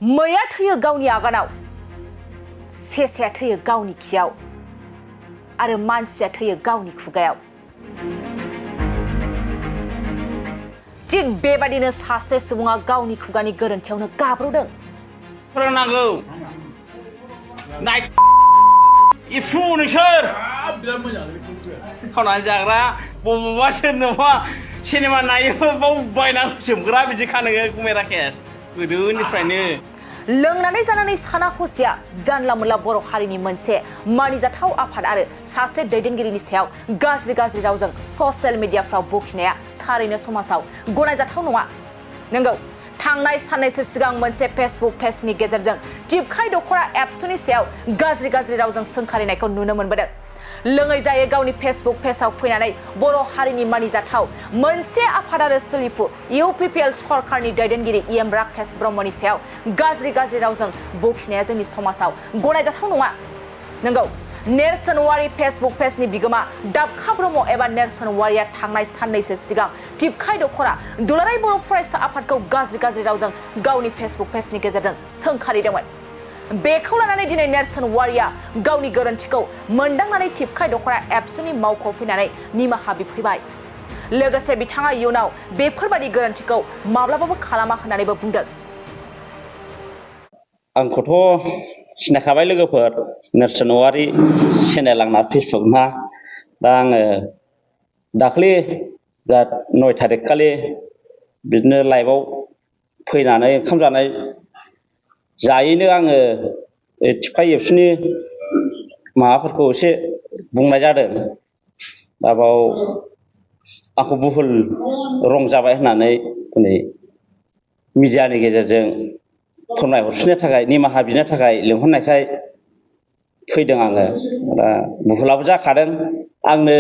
मैया थैयो गावनि आगानाव सेसाया थैयो गावनि खियाव आरो मानसिया थैयो गावनि खुगायाव थिग बेबादिनो सासे सुबुङा गावनि खुगानि गोरोन्थियावनो गाब्र'दों फोरोंनांगौ नाय इफ्रु नोंसोर खावनानै जाग्रा बबावबा सोरनोबा सिनेमा नायो बाव बायनानै जोमग्रा बिदिखा नोङो कुमेरा केस गोदोनिफ्रायनो लोंनानै जानानै साना हसिया जानला मोनला बर' हारिनि मोनसे मानिजाथाव आफाद आरो सासे दैदेनगिरिनि सायाव गाज्रि रावजों ससियेल मिडियाफ्राव बखिनाया थारैनो समाजाव गनायजाथाव नङा नंगौ थांनाय साननैसो सिगां मोनसे फेसबुक पेजनि गेजेरजों टिपखाय दख'रा एबसुनि सायाव गाज्रि रावजों सोंखारिनायखौ नुनो मोनबोदों लोङै जायै गावनि फेसबुक पेजआव फैनानै बर' हारिनि मानिजाथाव मोनसे आफाद आरो सोलिफु इउपिपिएल सरकारनि दैदेनगिरि एम राकेश ब्रह्मनि सायाव गाज्रि रावजों बखिनाया जोंनि समाजाव गनायजाथाव नङा नंगौ नेरसोन वारि फेसबुक पेजनि बिगोमा दाबखा ब्रह्म एबा नेरसोन वारिया थांनाय साननैसो सिगां टिपखाय दख'रा दुलाराय बर' फरायसा आफादखौ गाज्रि रावजों गावनि फेसबुक पेजनि गेजेरजों सोंखारिदोंमोन बेखौ लानानै दिनै नेरसोन वारिया गावनि गोरोन्थिखौ मोनदांनानै टिपखाय दख'रा एबसुनि मावख'आव फैनानै निमाहा बिफैबाय लोगोसे बिथाङा इयुनाव बेफोरबादि गोरोन्थिखौ माब्लाबाबो खालामा होननानैबो बुंदों आंखौथ' सिनायखाबाय लोगोफोर नेरसोन वारि चेनेल आंना फेसबुक ना दा आङो दाख्लि 9 थारिख खालि बिदिनो लाइभआव फैनानै ओंखाम जानाय जायैनो आङो टिपखाय एबसुनि माबाफोरखौ एसे बुंनाय जादों दा बाव आंखौ भुल रं जाबाय होननानै दिनै मिडियानि गेजेरजों फोरमायहरफिननो थाखाय निमाहा बिनो थाखाय लिंहरनायखाय फैदों आङो दा भुलाबो जाखादों आंनो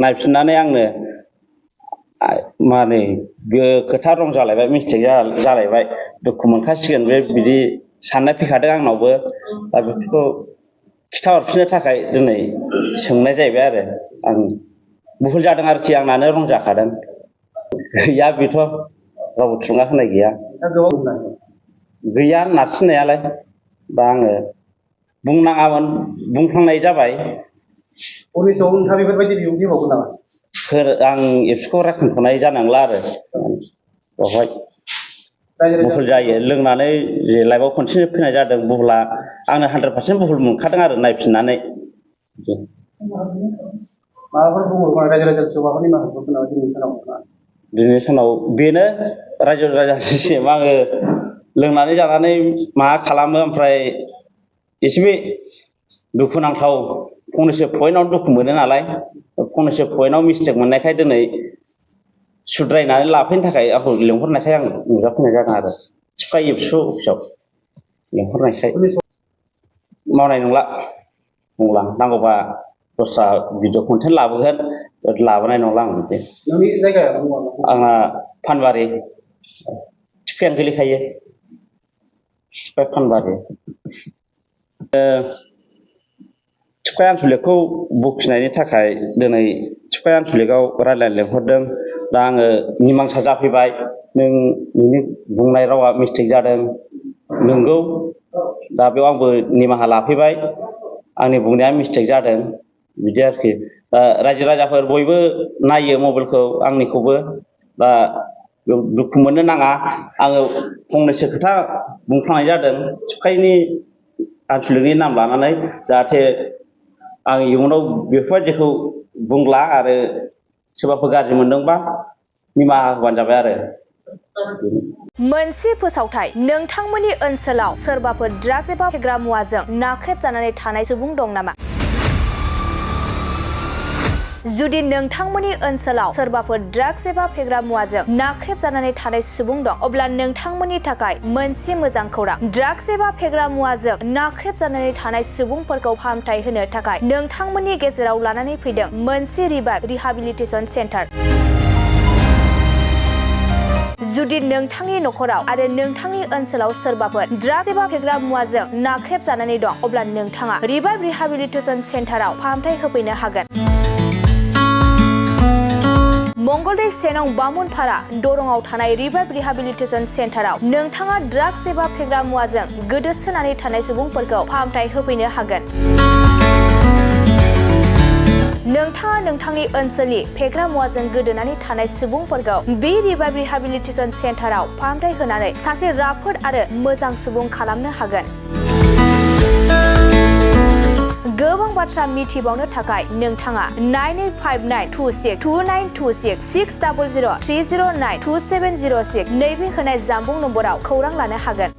नायफिननानै आंनो माने खोथा रं जालायबाय मिस्टेक जालायबाय दुखु मोनखासिगोन बे बिदि साननाय फैखादों आंनावबो दा बेफोरखौ खिथाहरफिननो थाखाय दिनै सोंनाय जाहैबाय आरो आं भुल जादों आरोखि आंनानो रं जाखादों गैया बेथ' रावबो थुलुंगा होनाय गैया नारसिननायालाय दा आङो बुंनाङामोन बुंफ्लांनाय जाबाय उननिसआव नोंथाङा बेफोरबायदि बिबुंथि होबावगोन नामा आं एबसुखौ रायखांथ'नाय जानांला आरो बेवहाय भुल जायो लोंनानै लाइभआव खनसे फैनाय जादों भुला आंनो 100% भुल मोनखादों आरो नायफिननानै माबाफोर बुंहरबा रायजो राजाफोरखौ माबाफोर निमाहा बिहरगोन नामा दिनै सानाव बेनो रायजो राजासिम आङो लोंनानै जानानै माबा खालामो ओमफ्राय एसे दुखुनांथाव फंनैसो पइन्टआव दुखु मोनो नालाय फंनैसो पइन्टआव मिस्टेक मोननायखाय दिनै सुद्रायनानै लाफैनो थाखाय आंखौ लिंहरनायखाय आं नुजाफैनाय जादों आरो टिपखाय एबसु अफिसाव लिंहरनायखाय मावनाय नंला बुंलां नांगौबा दस्रा भिडिअ कन्टेन्ट लाबोगोन लाबोनाय नंला आं बिदि नोंनि जायगाया आंना फानबारि टिपखायानो गोलैखायो टिपखाय फानबारि टिपखाय आनसलिकखौ बखिनायनि थाखाय दिनै टिपखाय आनसलिकआव रायज्लायनो लिंहरदों दा आङो निमांसा जाफैबाय नोंनि बुंनाय रावा मिस्टेक जादों नंगौ दा बेयाव आंबो निमाहा लाफैबाय आंनि बुंनाया मिस्टेक जादों बिदि आरोखि रायजो राजाफोर बयबो नायो मबाइलखौ आंनिखौबो दा दुखु मोननो नाङा आङो फंनैसो खोथा बुंफ्लांनाय जादों टिपखायनि आनसलिकनि नाम लानानै जाहाथे आं इयुनाव बेफोरबायदिखौ बुंला आरो सोरबाफोर गाज्रि मोनदोंबा निमाहा होबानो जाबाय आरो मोनसे फोसावथाय नोंथांमोननि ओनसोलाव सोरबाफोर ड्राग्स एबा फेग्रा मुवाजों नाख्रेबजानानै थानाय सुबुं दं नामा जुदि नोंथांमोननि ओनसोलाव सोरबाफोर ड्राग्स एबा फेग्रा मुवाजों नाख्रेबजानानै थानाय सुबुं दं अब्ला नोंथांमोननि थाखाय मोनसे मोजां खौरां ड्राग्स एबा फेग्रा मुवाजों नाख्रेबजानानै थानाय सुबुंफोरखौ फाहामथाय होनो थाखाय नोंथांमोननि गेजेराव लानानै फैदों मोनसे रिहाबिलिटेसन सेन्टार जुदि नोंथांनि नखराव आरो नोंथांनि ओनसोलाव सोरबाफोर ड्राग्स एबा फेग्रा मुवाजों नाख्रेबजानानै दं अब्ला नोंथाङा रिहाबिलिटेसन सेन्टाराव फाहामथाय होफैनो हागोन मंगलदै 1 नं बामुनपारा दरंआव थानाय रिभाइभ रिहाबिलिटेसन सेन्टाराव नोंथाङा ड्राग्स एबा फेग्रा मुवाजों गोदोसोनानै थानाय सुबुंफोरखौ फाहामथाय होफैनो हागोन। नोंथाङा नोंथांनि ओनसोलनि फेग्रा मुवाजों गोदोनानै थानाय सुबुंफोरखौ बे रिभाइभ रिहाबिलिटेसन सेन्टाराव फाहामथाय होनानै सासे राफोद आरो मोजां सुबुं खालामनो हागोन। गोबां बाथ्रा मिथिबावनो थाखाय नोंथाङा 9859262926 60030092706 नैबे होनाय जानबुं नम्बराव खौरां लानो हागोन।